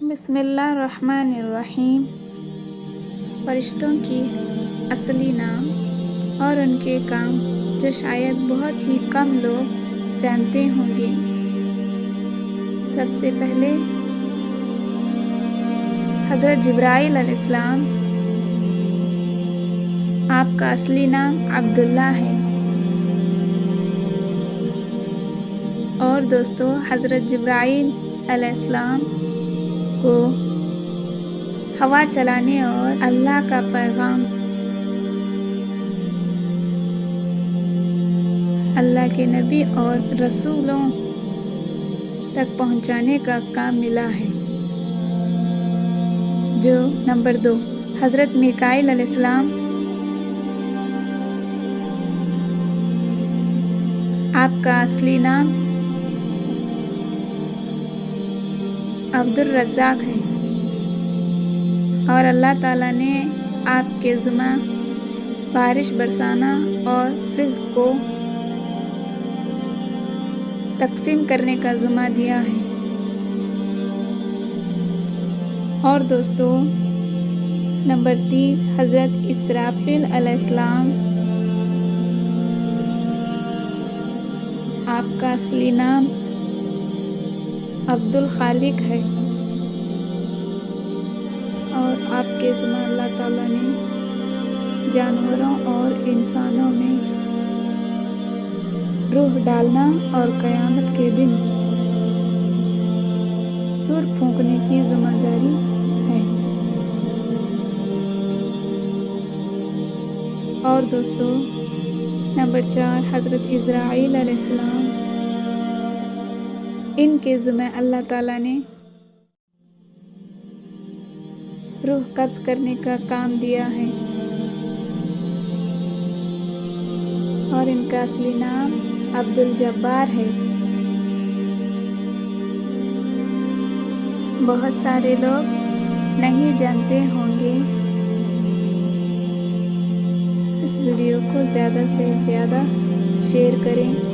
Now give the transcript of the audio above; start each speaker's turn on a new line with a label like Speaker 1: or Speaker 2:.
Speaker 1: بسم اللہ الرحمن الرحیم۔ فرشتوں کی اصلی نام اور ان کے کام جو شاید بہت ہی کم لوگ جانتے ہوں گے۔ سب سے پہلے حضرت جبرائیل علیہ السلام، آپ کا اصلی نام عبداللہ ہے۔ اور دوستو، حضرت جبرائیل علیہ السلام کو ہوا چلانے اور اللہ کا پیغام اللہ کے نبی اور رسولوں تک پہنچانے کا کام ملا ہے۔ جو نمبر 2، حضرت میکائیل علیہ السلام، آپ کا اصلی نام عبد الرزاق ہے، اور اللہ تعالیٰ نے آپ کے ذمہ بارش برسانا اور رزق کو تقسیم کرنے کا ذمہ دیا ہے۔ اور دوستو، نمبر 3، حضرت اسرافیل علیہ السلام، آپ کا اصلی نام عبد الخالق ہے، اور آپ کے ذمہ اللہ تعالیٰ نے جانوروں اور انسانوں میں روح ڈالنا اور قیامت کے دن سور پھونکنے کی ذمہ داری ہے۔ اور دوستو، نمبر 4، حضرت عزرائیل علیہ السلام، ان کے ذمہ اللہ تعالیٰ نے روح قبض کرنے کا کام دیا ہے، اور ان کا اصلی نام عبد الجبار ہے۔ بہت سارے لوگ نہیں جانتے ہوں گے۔ اس ویڈیو کو زیادہ سے زیادہ شیئر کریں۔